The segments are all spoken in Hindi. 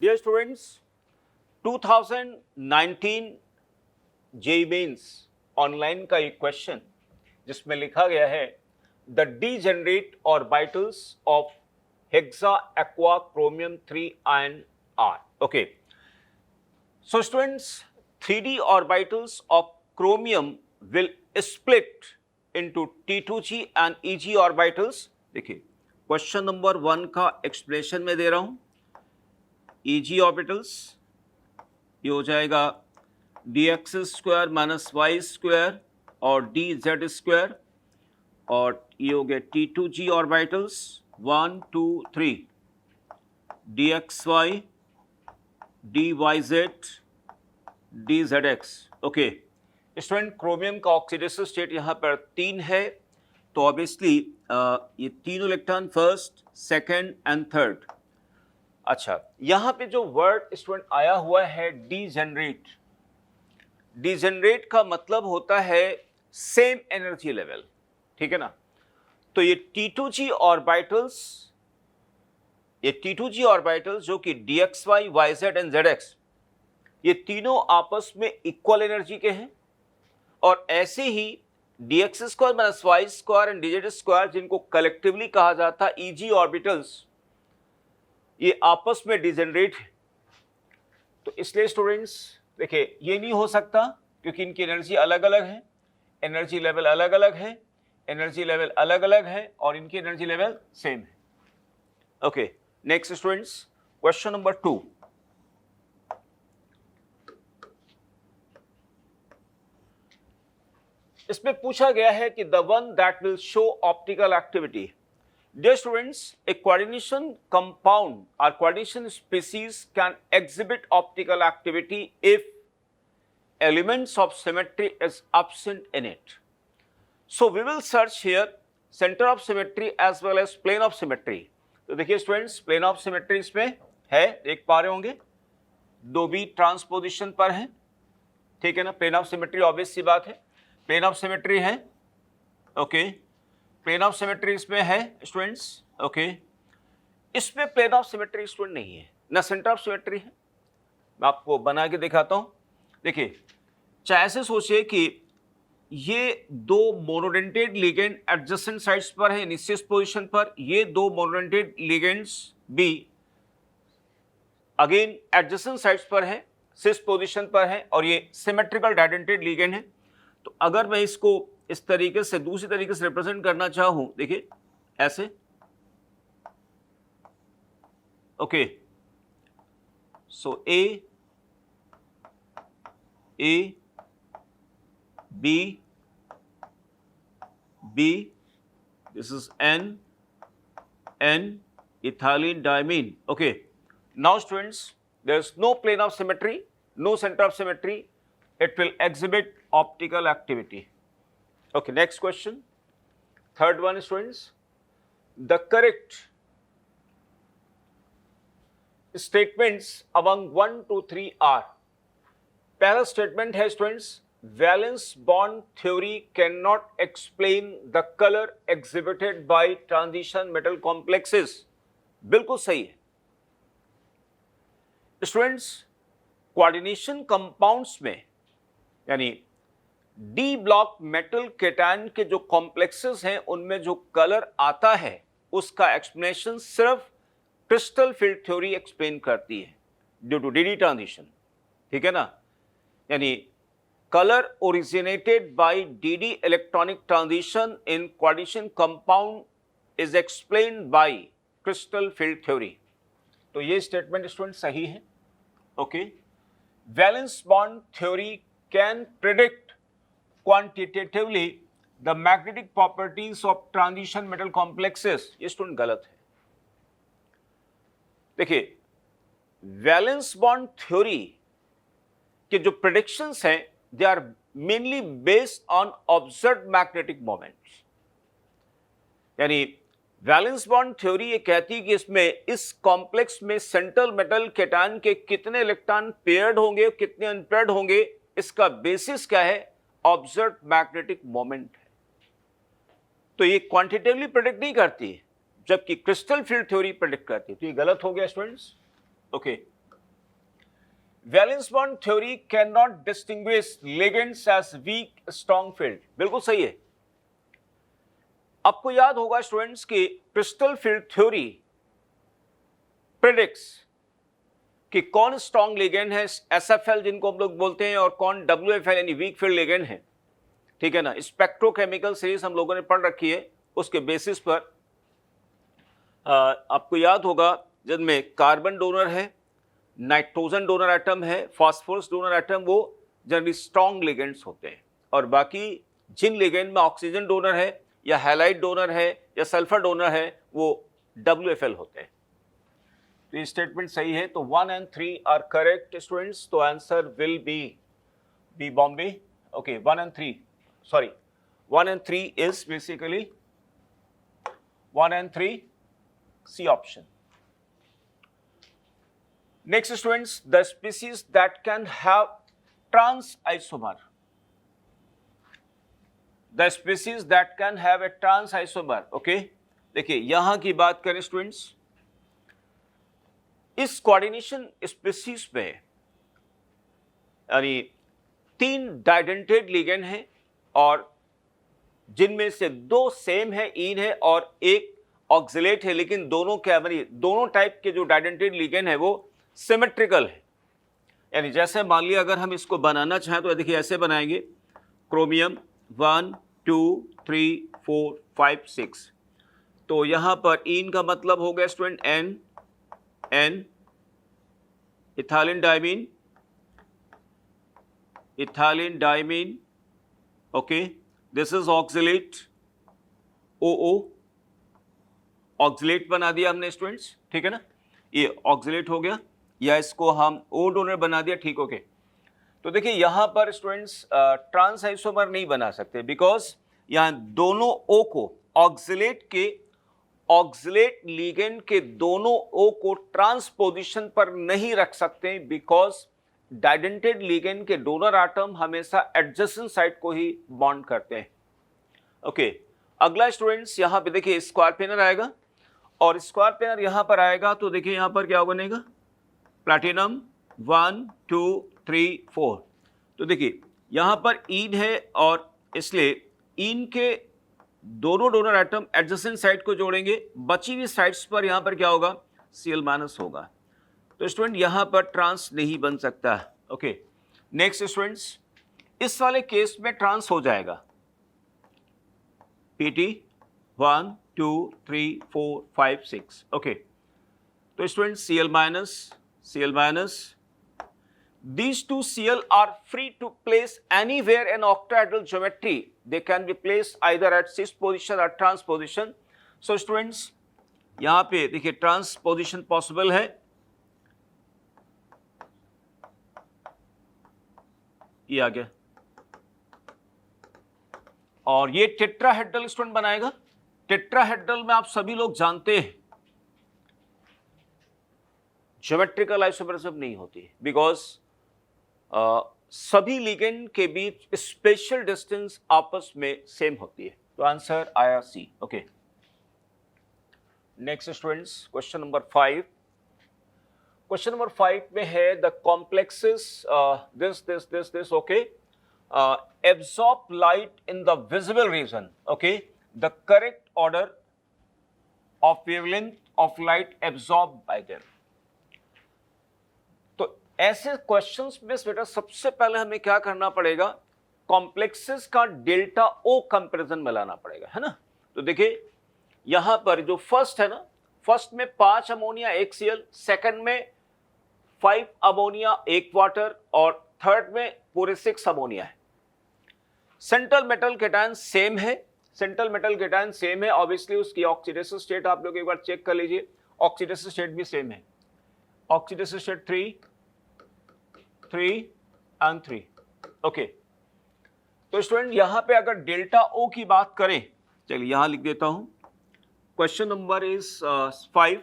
Dear students, 2019 JEE Mains online का एक क्वेश्चन जिसमें लिखा गया है the degenerate orbitals of hexa aqua chromium 3 ion are. Okay, so students, 3D orbitals of chromium will split into T2G and EG orbitals. देखिए क्वेश्चन नंबर 1 का एक्सप्लेनेशन में दे रहा हूं. EG orbitals ये हो जाएगा dx square minus y square और dz स्क्वायर, और ये हो गया T2G orbitals 1 2 3 dxy dyz dzx. Okay student, chromium का ऑक्सीडेशन स्टेट यहाँ पर 3 है, तो ऑब्वियसली ये तीनों electron first, second and third. अच्छा, यहाँ पे जो वर्ड स्टूडेंट आया हुआ है डीजेनरेट, डीजेनरेट का मतलब होता है सेम एनर्जी लेवल, ठीक है ना. तो ये T2G ऑर्बिटल्स, ये T2G ऑर्बिटल्स जो कि dxy yz एंड zx, ये तीनों आपस में इक्वल एनर्जी के हैं, और ऐसे ही dx square minus y square and dz square जिनको कलेक्टिवली कहा जाता EG ऑर्बिटल्स, ये आपस में डिजेनरेट है. तो इसलिए स्टूडेंट्स देखिए, ये नहीं हो सकता क्योंकि इनकी एनर्जी अलग अलग है, एनर्जी लेवल अलग अलग है, एनर्जी लेवल अलग अलग है, और इनकी एनर्जी लेवल सेम है. Okay, next students, question number 2. इसमें पूछा गया है कि the one that will show optical activity. Dear students, a coordination compound or coordination species can exhibit optical activity if elements of symmetry is absent in it. So we will search here center of symmetry as well as plane of symmetry. तो देखिए स्टूडेंट्स, प्लेन ऑफ सिमेट्री इसमें है, देख पा रहे होंगे, दो भी ट्रांसपोजिशन पर है, ठीक है ना. प्लेन ऑफ सिमेट्री ऑब्वियस सी बात है, प्लेन ऑफ सिमेट्री है. ओके, प्लेन ऑफ सिमेट्री इसमें है स्टूडेंट्स. ओके, इसमें प्लेन ऑफ सिमेट्री स्टूडेंट नहीं है, ना सेंटर ऑफ सिमेट्री है. मैं आपको बना के दिखाता हूं. देखिए, चाहे ऐसे सोचिए कि ये दो मोनोडेंटेड लिगेंड एडजेसेंट साइड्स पर है, निश्चित पोजीशन पर. ये दो मोनोडेंटेड लिगेंड्स भी अगेन एडजेसेंट साइड्स पर है, सिस पोजीशन पर है, और ये सिमेट्रिकल डाइडेंटेड लिगेंड है. तो अगर मैं इसको इस तरीके से दूसरी तरीके से रिप्रेजेंट करना चाहूं, देखिए ऐसे. Okay, so A B B, this is an ethylene diamine. Okay, now students, there is no plane of symmetry, no centre of symmetry, it will exhibit optical activity. Okay, next question. Third one, students. The correct statements among 1 to 3 are. पहला स्टेटमेंट है students, valence bond theory can not explain the colour exhibited by transition metal complexes. बिल्कुल सही है स्टूडेंट्स. कोऑर्डिनेशन कंपाउंड्स में, यानी डी ब्लॉक मेटल केटायन के जो कॉम्प्लेक्सेस हैं उनमें जो कलर आता है उसका एक्सप्लेनेशन सिर्फ क्रिस्टल फील्ड थ्योरी एक्सप्लेन करती है ड्यू टू डीडी ट्रांजिशन, ठीक है ना. यानी colour originated by d d electronic transition in coordination compound is explained by crystal field theory. तो ये स्टेटमेंट स्टूडेंट सही है. Okay, valence bond theory can predict quantitatively the magnetic properties of transition metal complexes. ये स्टूडेंट गलत है. देखिए, वैलेंस बॉन्ड थ्योरी के जो प्रेडिक्शंस हैं they are mainly based on observed magnetic moments. यानी वैलेंस बॉन्ड थ्योरी ये कहती है कि इसमें, इस कॉम्प्लेक्स में सेंट्रल मेटल केटायन के कितने इलेक्ट्रॉन पेयर्ड होंगे, कितने अनपेयर्ड होंगे, इसका बेसिस क्या है, ऑब्जर्व मैग्नेटिक मोमेंट है. तो ये क्वांटिटेटिवली प्रेडिक्ट नहीं करती है, जबकि क्रिस्टल फील्ड थ्योरी प्रेडिक्ट करती है. तो ये गलत हो गया students. Okay, valence bond theory can not distinguish ligands as weak strong field, बिल्कुल सही है। आपको याद होगा स्टूडेंट्स की क्रिस्टल फील्ड थ्योरी प्रेडिक्ट्स कि कौन स्ट्रॉन्ग लिगेंड है, एसएफएल जिनको हम लोग बोलते हैं, और कौन डब्ल्यूएफएल यानी वीक फील्ड लिगेंड है, ठीक है ना। स्पेक्ट्रोकेमिकल सीरीज हम लोगों ने पढ़ रखी है, उसके बेसिस पर आपको याद होगा जिनमें कार्बन डोनर है, नाइट्रोजन डोनर एटम है, फास्फोरस डोनर एटम, वो जनरली स्ट्रॉन्ग लिगेंड्स होते हैं, और बाकी जिन लिगेंड में ऑक्सीजन डोनर है या हैलाइड डोनर है या सल्फर डोनर है वो WFL होते हैं। तो ये स्टेटमेंट सही है, तो 1 and 3 आर करेक्ट स्टूडेंट्स, तो answer will B Bombay. Okay, 1 and 3 sorry 1 and 3 is basically 1 and 3 C option. Next students, the species that can have trans isomer. The species that can have a trans isomer. Okay, देखिए यहां की बात करें स्टूडेंट्स, इस कोऑर्डिनेशन स्पीसीज में यानी 3 डाइडेंटेड लिगेंड हैं और जिनमें से 2 सेम है, इन है, और एक ऑक्सिलेट है, लेकिन दोनों क्या बनी, दोनों टाइप के जो डाइडेंटेड लिगेंड है वो सिमेट्रिकल है। यानी जैसे मान लिया अगर हम इसको बनाना चाहें तो देखिए ऐसे बनाएंगे, क्रोमियम 1 2 3 4 5 6, तो यहां पर इन का मतलब हो गया student N, ethylene diamine, okay, this is oxalate OO, oxalate बना दिया हमने स्टूडेंट्स, ठीक है ना, ये ऑक्सिलेट हो गया, या इसको हम O डोनर बना दिया, ठीक, ओके। तो देखिए यहां पर स्टूडेंट्स ट्रांस आइसोमर नहीं बना सकते, बिकॉज यहां दोनों O को ऑक्सिलेट लिगेंड के दोनों O को ट्रांस पोजीशन पर नहीं रख सकते, बिकॉज डाइडेंटेड लिगेंड के डोनर एटम हमेशा एडजेसेंट साइड को ही बॉन्ड करते हैं। ओके, अगला स्टूडेंट्स यहां पे देखिए स्क्वायर पेनर आएगा, और स्क्वायर पेनर यहां पर आएगा तो देखिए यहां पर क्या बनेगा, प्लैटिनम 1 2 3 4, तो देखिए यहां पर इन है और इसलिए इन के दोनों डोनर एटम एडजेसेंट साइड को जोड़ेंगे, बची हुई साइड्स पर यहां पर क्या होगा, Cl- होगा, तो स्टूडेंट यहां पर ट्रांस नहीं बन सकता। ओके, नेक्स्ट स्टूडेंट्स, इस वाले केस में ट्रांस हो जाएगा, PT 1 2 3 4 5 6, ओके, तो student Cl-, these two Cl are free to place anywhere in octahedral geometry. They can be placed either at cis position or trans position. So students, यहां पे देखिए ट्रांस पोजिशन पॉसिबल है, ये आ गया, और ये टेट्राहेड्रल स्टूडेंट बनाएगा। टेट्राहेड्रल में आप सभी लोग जानते हैं ज्योमेट्रिकल आइसोमरिज्म नहीं होती, बिकॉज सभी लिगेंड के बीच स्पेशल डिस्टेंस आपस में सेम होती है, तो आंसर आया C। Okay, next students, question number 5। Question number 5 में है the complexes this okay absorb light in the visible region, okay, the correct order of wavelength of light absorbed by them। तो ऐसे क्वेश्चंस में बेटा सबसे पहले हमें क्या करना पड़ेगा, कॉम्प्लेक्सेस का डेल्टा O कंपैरिजन में लाना पड़ेगा, है ना। तो देखिए यहां पर जो फर्स्ट है ना, फर्स्ट में 5 अमोनिया 1 Cl, सेकंड में 5 अमोनिया 1 वाटर, और थर्ड में पूरे 6 अमोनिया है। सेंट्रल मेटल केटायन सेम है, ऑब्वियसली उसकी ऑक्सीडेशन स्टेट आप लोग एक बार चेक कर लीजिए, ऑक्सीडेशन स्टेट भी सेम है, ऑक्सीडेशन स्टेट 3 and 3, ओके। तो स्टूडेंट यहां पे अगर डेल्टा O की बात करें, चलिए यहां लिख देता हूं, question number is 5।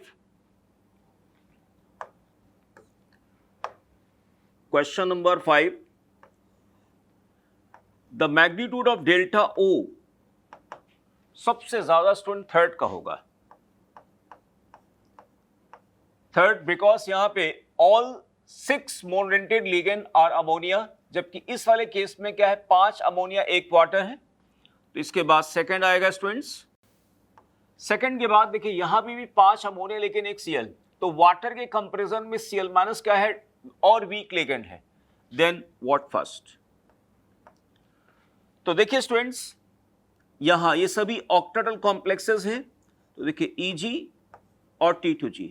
Question number 5, the magnitude of delta O सबसे ज्यादा स्टूडेंट थर्ड का होगा, थर्ड, बिकॉज यहां पे ऑल 6 मोनरेंटेड लिगेंड और अमोनिया, जबकि इस वाले केस में क्या है 5 अमोनिया 1 वाटर है। तो इसके बाद सेकंड आएगा स्टूडेंट्स। सेकंड के बाद देखिए यहां भी 5 अमोनिया लेकिन 1 Cl, तो वाटर के कंपैरिजन में Cl माइनस क्या है और वीक लिगेंड है। Then what first. तो देखिए स्टूडेंट्स यहां ये सभी ऑक्टेटल कॉम्प्लेक्सेस हैं, तो देखिए Eg और T2G,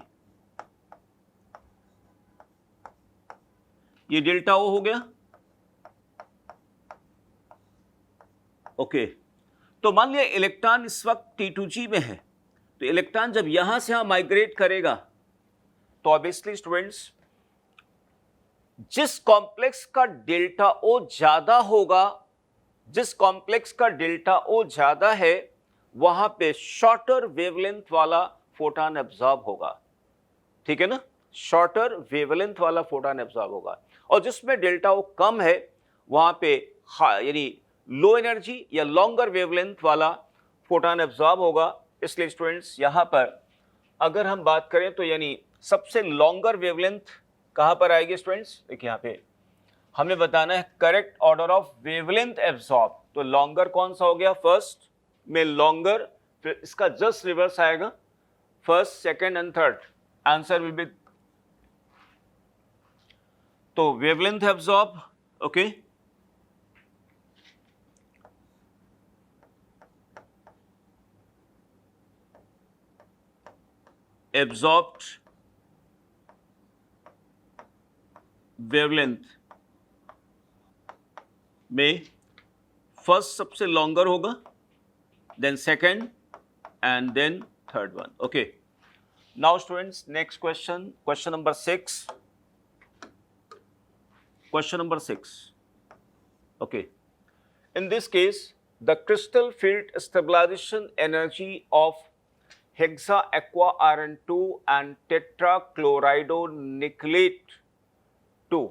ये डेल्टा O हो गया। ओके, तो मान लिया इलेक्ट्रॉन इस वक्त T2G में है, तो इलेक्ट्रॉन जब यहां से यहां माइग्रेट करेगा तो ऑब्वियसली स्टूडेंट्स जिस कॉम्प्लेक्स का डेल्टा O ज्यादा होगा, जिस कॉम्प्लेक्स का डेल्टा O ज्यादा है वहां पे शॉर्टर वेवलेंथ वाला फोटॉन एब्जॉर्ब होगा, ठीक है ना, शॉर्टर वेवलेंथ वाला फोटॉन एब्जॉर्ब होगा। और जिसमें डेल्टा O कम है वहां पे यानी लो एनर्जी या लॉन्गर वेवलेंथ वाला फोटॉन एब्जॉर्ब होगा। इसलिए स्टूडेंट्स यहां पर अगर हम बात करें तो यानी सबसे लॉन्गर वेवलेंथ कहां पर आएगी स्टूडेंट्स, देखिए यहां पे हमें बताना है correct order of wavelength absorb. तो लॉन्गर कौन सा हो गया, फर्स्ट में लॉन्गर, फिर इसका जस्ट रिवर्स आएगा first, second and third, answer will be तो wavelength absorb. Okay, absorbed wavelength में फर्स्ट सबसे लॉन्गर होगा, then second and then third one. Okay, now students next question, question number 6। Question number 6. Okay. In this case, the crystal field stabilization energy of hexa aqua iron 2 and tetrachloridonickelate 2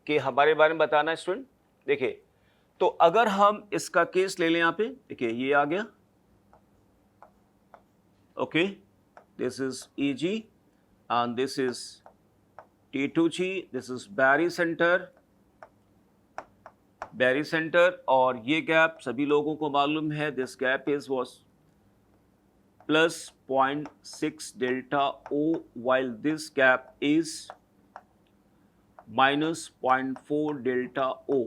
के हमारे बारे में बताना है स्टूडेंट। देखिए तो अगर हम इसका केस ले लें यहाँ पे, देखिए ये आ गया। Okay, this is Eg and this is T2G, this is barycentre, और ये गैप सभी लोगों को मालूम है, this gap is was plus 0.6 delta O while this gap is minus 0.4 delta O।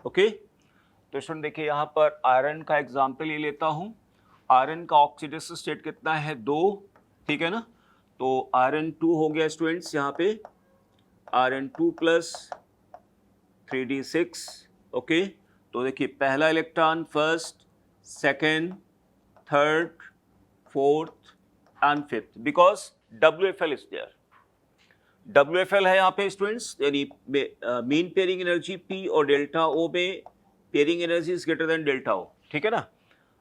Okay, तो स्टूडेंट देखिए यहाँ पर आयरन का एग्जाम्पल ले लेता हूँ। आयरन का ऑक्सीडेशन स्टेट कितना है, 2, ठीक है ना। तो आयरन 2 हो गया स्टूडेंट्स यहाँ पे Rn 2 प्लस 3d6। ओके, तो देखिए पहला electron first, second, third, fourth and fifth, because WFL is there. WFL है यहाँ पे स्टूडेंट्स, यानी मीन पेयरिंग एनर्जी P और डेल्टा O में pairing energy is greater than delta O, ठीक है ना।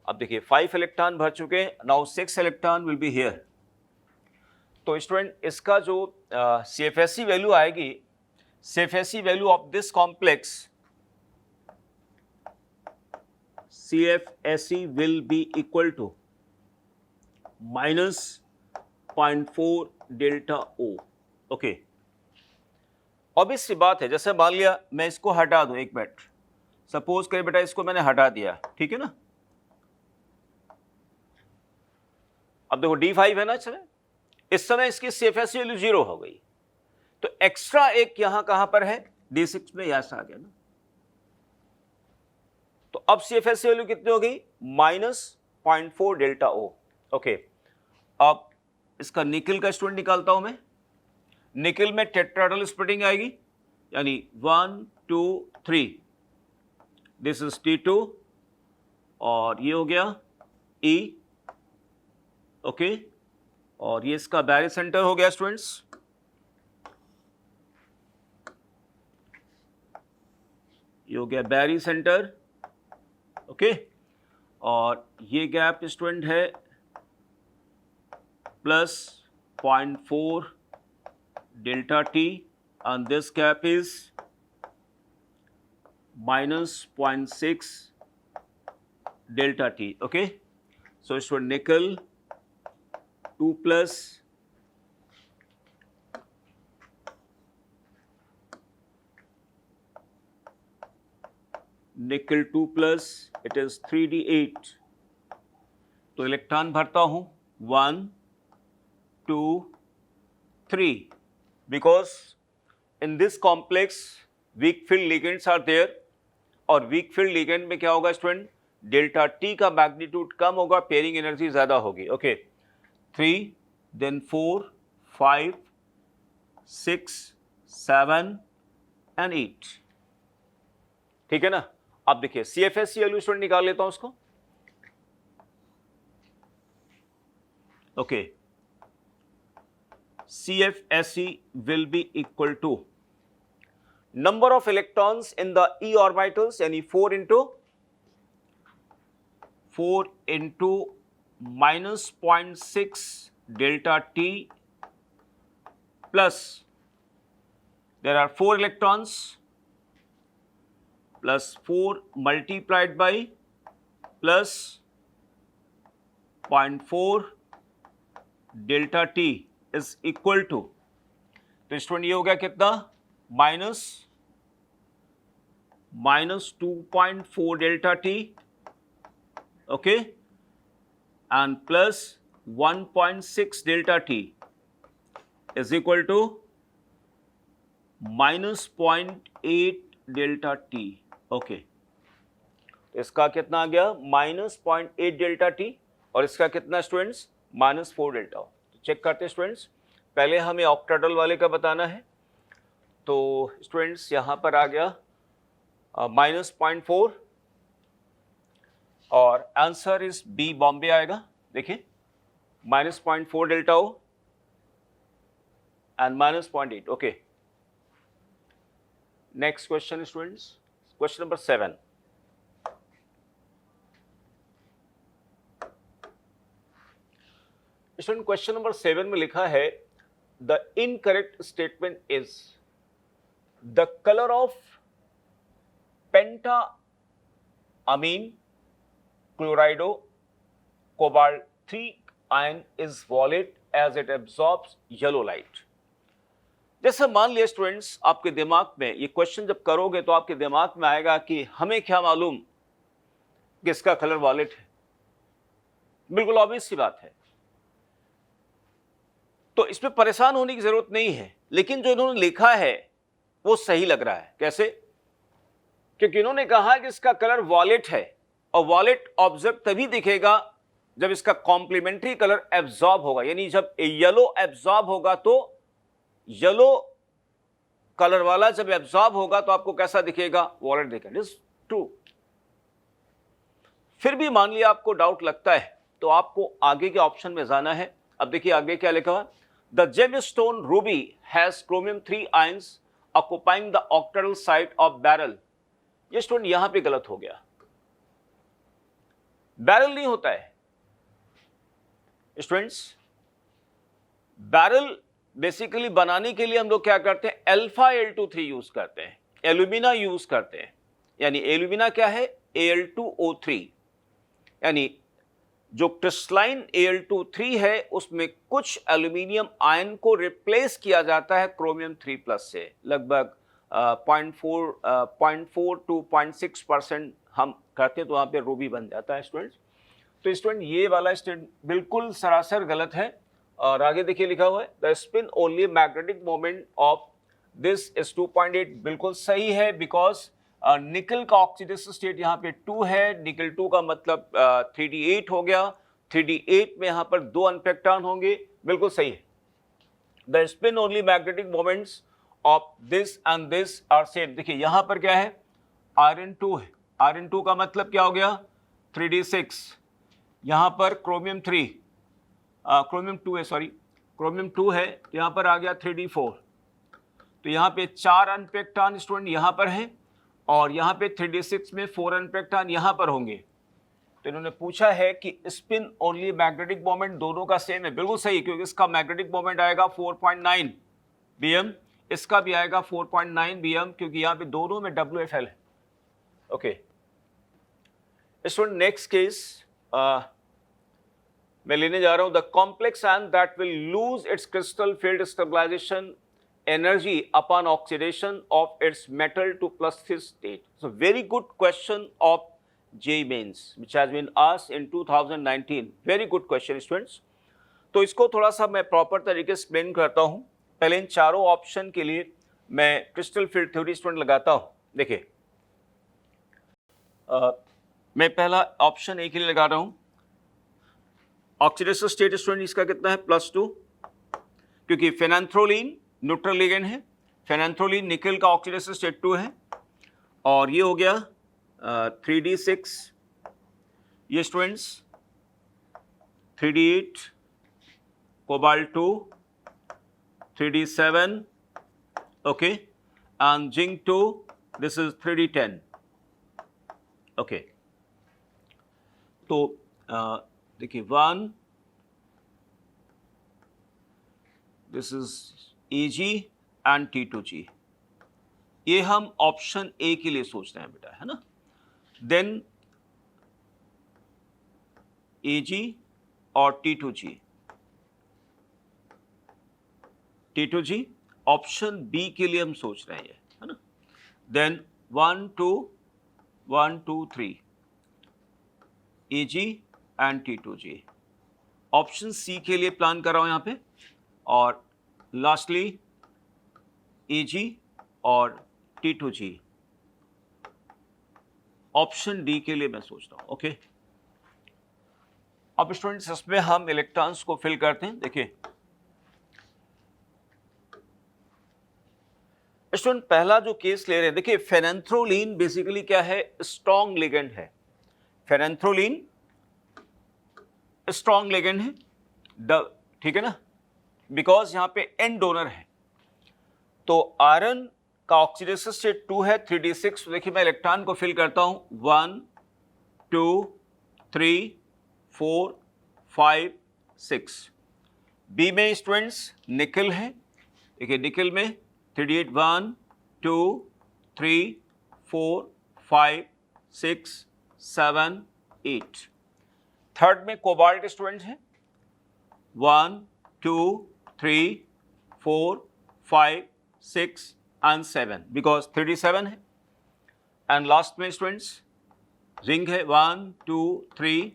अब देखिए 5 इलेक्ट्रॉन भर चुके हैं, now 6 electron will be here. तो स्टूडेंट इसका जो CFSE वैल्यू आएगी, CFSE value of this complex, CFSE will be equal to minus 0.4 delta O। Okay, obvious सी बात है, जैसे मान लिया मैं इसको हटा दूं एक मिनट, सपोज करें बेटा इसको मैंने हटा दिया, ठीक है ना। अब देखो D5 है ना, चले इस समय इसकी CFSE वैल्यू 0 हो गई, तो एक्स्ट्रा एक यहां कहां पर है, D6 में यहां आ गया ना। तो अब CFSE वैल्यू कितनी हो गई, माइनस 0.4 डेल्टा O। ओके, अब इसका निकल का स्टूडेंट निकालता हूं मैं। निकल में टेट्राहेड्रल स्प्लिटिंग आएगी, यानी 1 2 3, दिस इज T2 और ये हो गया E। ओके, और ये इसका बैरी सेंटर हो गया स्टूडेंट्स। ये हो गया बैरी सेंटर। ओके, और ये गैप स्टूडेंट है plus 0.4 delta T and this gap is minus 0.6 delta T. Okay, so it's for nickel 2 plus निकल 2 प्लस, इट इज 3d8। तो इलेक्ट्रॉन भरता हूं 1 2 3, because in this complex weak field ligands are there, और वीक फील्ड लिगेंड में क्या होगा स्टूडेंट, डेल्टा टी का मैग्नीट्यूड कम होगा, पेयरिंग एनर्जी ज्यादा होगी। ओके 3 देन 4 5 6 7 एंड 8, ठीक है ना। अब देखिए CFSE स्टूडेंट निकाल लेता हूं उसको। Okay CFSE will be equal to number of electrons in the e orbitals, यानी 4 into minus 0.6 delta t plus there are 4 electrons plus 4 multiplied by plus 0.4 delta t is equal to, तो स्टूडेंट ये हो गया कितना, minus 2.4 delta t, okay, and plus 1.6 delta t is equal to minus 0.8 delta t, okay। इसका कितना आ गया, minus 0.8 delta t, और इसका कितना स्टूडेंट्स, minus 4 delta। तो चेक करते हैं स्टूडेंट्स, पहले हमें ऑक्टाडल वाले का बताना है। तो स्टूडेंट्स यहाँ पर आ गया minus 0.4, और आंसर इज बी बॉम्बे आएगा। देखिए minus 0.4 delta O and minus 0.8, okay. Next question students, question number 7। Student question number 7 में लिखा है the incorrect statement is the colour of pentamine chlorido cobalt 3 ion is violet as it absorbs yellow light। जैसे मान लिया स्टूडेंट्स, आपके दिमाग में ये क्वेश्चन जब करोगे तो आपके दिमाग में आएगा कि हमें क्या मालूम कि इसका कलर वॉलेट है, बिल्कुल ऑब्वियस सी बात है। तो इसमें परेशान होने की जरूरत नहीं है, लेकिन जो इन्होंने लिखा है वो सही लग रहा है। कैसे? क्योंकि इन्होंने कहा कि इसका कलर वॉलेट है, और वॉलेट ऑब्जर्व तभी दिखेगा जब इसका कॉम्प्लीमेंट्री कलर एब्जॉर्ब होगा, यानी जब येलो एब्जॉर्ब होगा तो येलो कलर वाला जब एब्जॉर्ब होगा तो आपको कैसा दिखेगा, वॉलेट दिखेगा। It is true. फिर भी मान लिया आपको डाउट लगता है तो आपको आगे के ऑप्शन में जाना है। अब देखिए आगे क्या लिखा है, the gemstone ruby has chromium 3 ions occupying the octahedral site of beryl. ये स्टूडेंट यहां पे गलत हो गया, बैरल नहीं होता है स्टूडेंट्स। बैरल बेसिकली बनाने के लिए हम लोग क्या करते हैं, अल्फा Al2-3 यूज करते हैं, एल्यूमिना यूज करते हैं। यानी एल्यूमिना क्या है, Al2O3, यानी जो क्रिस्टलाइन Al2-3 है उसमें कुछ एल्यूमिनियम आयन को रिप्लेस किया जाता है क्रोमियम 3+ से, लगभग 0.4 to 0.6% हम करते हैं तो वहाँ पे रूबी बन जाता है स्टूडेंट्स। तो स्टूडेंट ये वाला स्टेट बिल्कुल सरासर गलत है। और आगे देखिए लिखा हुआ है the spin only magnetic moment of this is 2.8, बिल्कुल सही है, बिकॉज निकल का ऑक्सीडेशन स्टेट यहाँ पे 2 है, निकल 2 का मतलब 3d8 हो गया, 3d8 में यहाँ पर 2 अनपेक्टान होंगे, बिल्कुल सही है। The spin only magnetic moments of this and this are same. देखिए यहाँ पर क्या है, Rn2 है, Rn2 का मतलब क्या हो गया, 3d6। यहाँ पर क्रोमियम 2 है, तो यहाँ पर आ गया 3d4। तो यहाँ पे 4 अनपेक्टान स्टूडेंट यहाँ पर हैं, और यहाँ पे 3d6 में 4 अनपेक्टान यहाँ पर होंगे। तो इन्होंने पूछा है कि स्पिन ओनली मैग्नेटिक मोमेंट दोनों का सेम है, बिल्कुल सही, क्योंकि इसका मैग्नेटिक मोमेंट आएगा 4.9 bm, इसका भी आएगा 4.9 bm, क्योंकि यहाँ पे दोनों में WFL है। ओके स्टूडेंट, नेक्स्ट केस मैं लेने जा रहा हूं, the complex ion that will lose its crystal field stabilisation energy upon oxidation of its metal to plus this state. So very good question of JEE Mains which has been asked in 2019. Very good question students. तो इसको थोड़ा सा मैं प्रॉपर तरीके से एक्सप्लेन करता हूँ. पहले इन चारों ऑप्शन के लिए मैं क्रिस्टल फील्ड थ्योरी स्टूडेंट लगाता हूँ. देखिए मैं पहला ऑप्शन ए के लिए लगा रहा हूँ. ऑक्सीडेशन स्टेट स्टूडेंट इसका कितना है +2, क्योंकि फेनेंथ्रोलिन न्यूट्रल लिगेंड है. फेनेंथ्रोलिन निकल का ऑक्सीडेशन स्टेट 2 है. और ये हो गया 3d6, ये students 3d8, cobalt 2, 3d7, okay, and zinc 2, this is 3d10. Okay, तो देखिए 1, this is Ag and T2G. ये हम ऑप्शन ए के लिए सोच रहे हैं बेटा, है ना. देन Ag और T2G ऑप्शन बी के लिए हम सोच रहे हैं, है ना. Then 1, 2, 3 Ag and T2G option C के लिए प्लान कर रहा हूं यहां पे. और लास्टली Ag और T2G ऑप्शन डी के लिए मैं सोच रहा हूं. ओके, अब स्टूडेंट्स इसमें हम इलेक्ट्रॉन्स को फिल करते हैं. देखिए स्टूडेंट पहला जो केस ले रहे हैं, देखिए फेनेंथ्रोलिन बेसिकली क्या है, स्ट्रॉन्ग लिगेंड है. फेनेंथ्रोलिन स्ट्रॉन्ग लिगेंड है, ठीक है ना, बिकॉज यहां पे एन डोनर है. तो आयरन का ऑक्सीडेशन स्टेट 2 है, 3d6. देखिए मैं इलेक्ट्रॉन को फिल करता हूं 1, 2, 3, 4, 5, 6. बी में स्टूडेंट्स निकल है. देखिए निकल में 3d8, 1, 2, 3, 4, 5, 6, 7, 8. थर्ड में कोबाल्ट स्टूडेंट है 1, 2, 3, 4, 5, 6 एंड 7 बिकॉज 3d7 है. एंड लास्ट में स्टूडेंट्स जिंक है 1, 2, 3,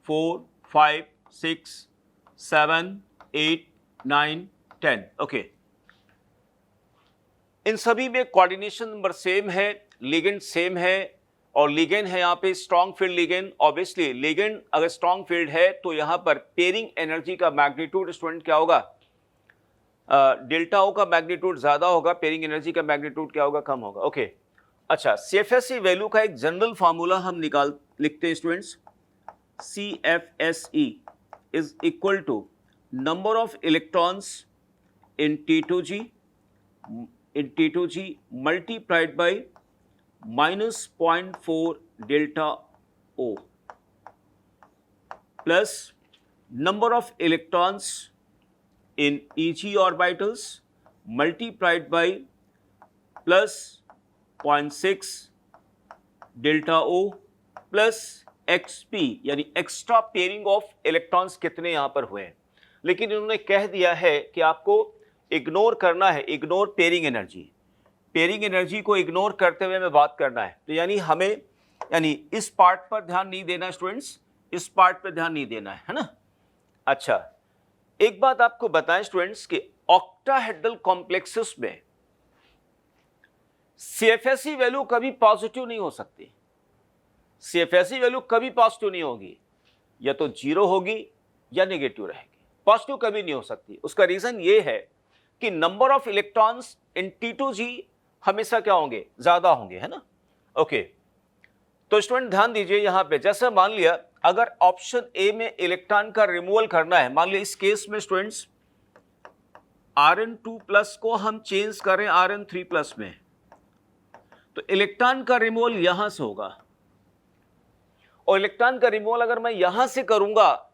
4, 5, 6, 7, 8, 9, 10. ओके, इन सभी में कोऑर्डिनेशन नंबर सेम है, लिगेंड सेम है, और लिगेंड है यहाँ पे strong field ligand. Obviously ligand अगर स्ट्रॉन्ग फील्ड है तो यहाँ पर पेयरिंग एनर्जी का मैग्नीट्यूड स्टूडेंट क्या होगा, डेल्टा ओ का मैग्नीट्यूड ज्यादा होगा, पेयरिंग एनर्जी का मैग्नीट्यूड क्या होगा, कम होगा. ओके, अच्छा CFSE वैल्यू का एक जनरल फार्मूला हम लिखते हैं students. CFSE is equal to number of electrons in T2G multiplied by -0.4 delta O plus number of electrons in Eg orbitals multiplied by plus 0.6 delta O plus XP यानी एक्स्ट्रा पेयरिंग ऑफ इलेक्ट्रॉन्स कितने यहां पर हुए हैं. लेकिन इन्होंने कह दिया है कि आपको इग्नोर करना है, ignore pairing energy. Pairing energy को इग्नोर करते हुए हमें बात करना है. तो यानी हमें इस पार्ट पर ध्यान नहीं देना स्टूडेंट्स, इस पार्ट पर ध्यान नहीं देना है ना. अच्छा, एक बात आपको बताएं स्टूडेंट्स कि ऑक्टाहेड्रल कॉम्प्लेक्सेस में CFSE वैल्यू कभी पॉजिटिव नहीं हो सकती. CFSE वैल्यू कभी पॉजिटिव नहीं होगी, या तो 0 होगी या नेगेटिव रहेगी, पॉजिटिव कभी नहीं हो सकती. उसका रीजन ये है कि number of electrons in T2G हमेशा क्या होंगे, ज्यादा होंगे, है ना. ओके, तो स्टूडेंट ध्यान दीजिए यहां पे, जैसे मान लिया अगर ऑप्शन ए में इलेक्ट्रॉन का रिमूवल करना है, मान लिया इस केस में स्टूडेंट्स Rn2+ को हम चेंज करें Rn3+ में, तो इलेक्ट्रॉन का रिमूवल यहां से होगा. और इलेक्ट्रॉन का रिमूवल अगर मैं यहां से करूंगा,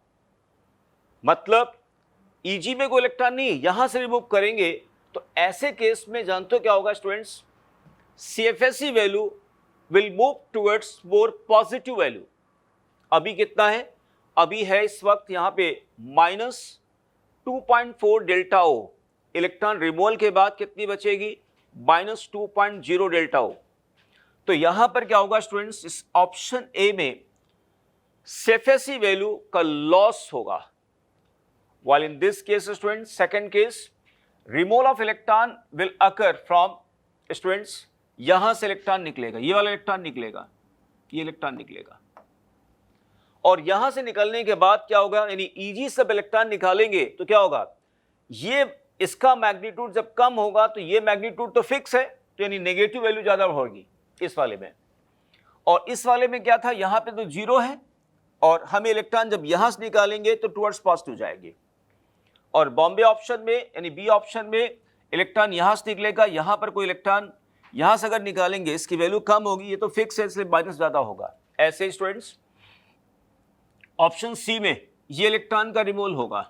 मतलब Eg में कोई इलेक्ट्रॉन नहीं, यहां से रिमूव करेंगे, तो ऐसे केस में जानते हो क्या होगा students, CFSE value will move towards more positive value. अभी कितना है, अभी है इस वक्त यहां पे -2.4 डेल्टा O, इलेक्ट्रॉन रिमूवल के बाद कितनी बचेगी, -2.0 डेल्टा ओ। तो यहां पर क्या होगा स्टूडेंट्स, इस ऑप्शन ए में सेफेसी वैल्यू का लॉस होगा, while in this case students second case removal of electron will occur from students, यहां से इलेक्ट्रॉन निकलेगा, ये वाला इलेक्ट्रॉन निकलेगा, ये इलेक्ट्रॉन निकलेगा, और यहां से निकलने के बाद क्या होगा, यानी Eg सब इलेक्ट्रॉन निकालेंगे तो क्या होगा, ये इसका मैग्नीट्यूड जब कम होगा तो ये मैग्नीट्यूड तो फिक्स है, तो यानी नेगेटिव वैल्यू ज्यादा होगी इस वाले में, और इस वाले में क्या था, यहां पे तो जीरो है, और हमें इलेक्ट्रॉन जब यहां से निकालेंगे तो टुवर्ड्स पॉजिटिव जाएगी, और बॉम्बे ऑप्शन में यानी बी ऑप्शन में इलेक्ट्रॉन यहां से निकलेगा, यहां पर कोई इलेक्ट्रॉन यहां से अगर निकालेंगे इसकी वैल्यू कम होगी, ये तो फिक्स है इसलिए माइनस ज्यादा होगा। ऐसे स्टूडेंट्स ऑप्शन सी में ये इलेक्ट्रॉन का रिमूवल होगा,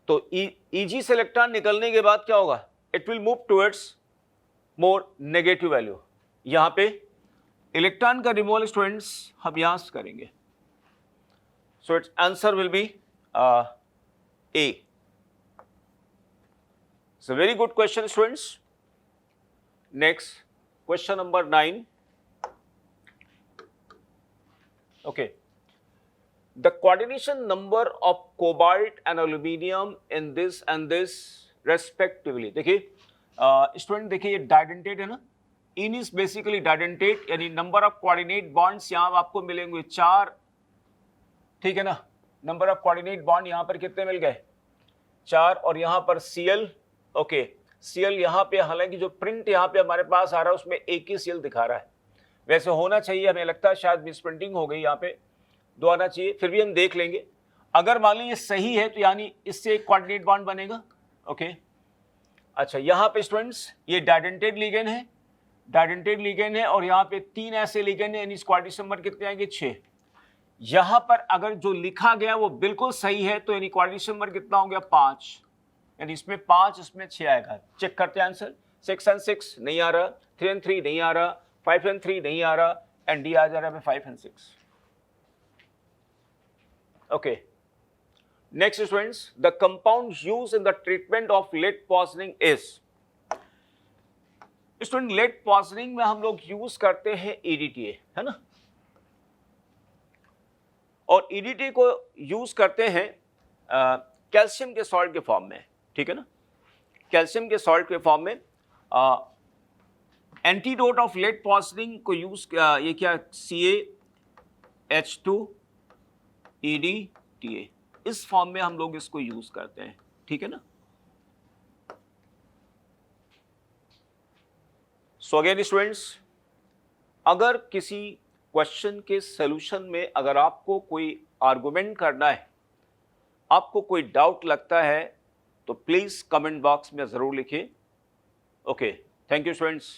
तो Eg से इलेक्ट्रॉन निकलने के बाद क्या होगा, it will move towards more negative value, यहां पे इलेक्ट्रॉन का रिमूवल स्टूडेंट्स हम यहां से करेंगे, so its answer will be A. It's a very good question students. Next question number 9. Okay, the coordination number of cobalt and aluminium in this and this respectively. देखिए स्टूडेंट देखिए ये डाइडेंटेट है ना, इन इज बेसिकली डाइडेंटेट, यानी नंबर ऑफ कोऑर्डिनेट बॉन्ड्स यहां आपको मिलेंगे 4, ठीक है ना, नंबर ऑफ कोऑर्डिनेट बॉन्ड यहां पर कितने मिल गए, 4, और यहां पर Cl, ओके Cl यहां पे, हालांकि जो प्रिंट यहां पे हमारे पास आ रहा है उसमें एक ही Cl दिखा रहा है, वैसे होना चाहिए, हमें लगता है शायद मिस प्रिंटिंग हो गई, यहां पे 2 आना चाहिए, फिर भी हम देख लेंगे, अगर मान लीजिए सही है तो यानी इससे एक कोऑर्डिनेट बॉन्ड बनेगा, ओके। अच्छा यहां पे स्टूडेंट्स ये डाइडेंटेड लिगेंड है, डाइडेंटेड लिगेंड है, और यहां पे 3 ऐसे लिगेंड है, यानी कोऑर्डिनेशन नंबर कितने आएंगे, 6। यहां पर अगर जो लिखा गया वो बिल्कुल सही है तो यानी कोऑर्डिनेशन नंबर कितना हो गया, 5, यानी इसमें 5 इसमें 6 आएगा। चेक करते हैं आंसर, 6 and 6 नहीं आ रहा, 3 and 3 नहीं आ रहा, 5 and 3 नहीं आ रहा, एंड डी आ जा रहा है 5 and 6। Okay next students, the compound used in the treatment of lead poisoning is, student lead poisoning में हम लोग यूज करते हैं EDTA, है ना, और EDTA को यूज करते हैं कैल्शियम के सॉल्ट के फॉर्म में, ठीक है ना, कैल्शियम के सॉल्ट के फॉर्म में। एंटीडोट ऑफ लेड पॉइजनिंग को यूज, ये क्या, CaH2EDTA, इस फॉर्म में हम लोग इसको यूज करते हैं, ठीक है ना। सो अगेन स्टूडेंट्स, अगर किसी क्वेश्चन के सॉल्यूशन में अगर आपको कोई आर्गुमेंट करना है, आपको कोई डाउट लगता है, तो प्लीज कमेंट बॉक्स में जरूर लिखिए। Okay, thank you students.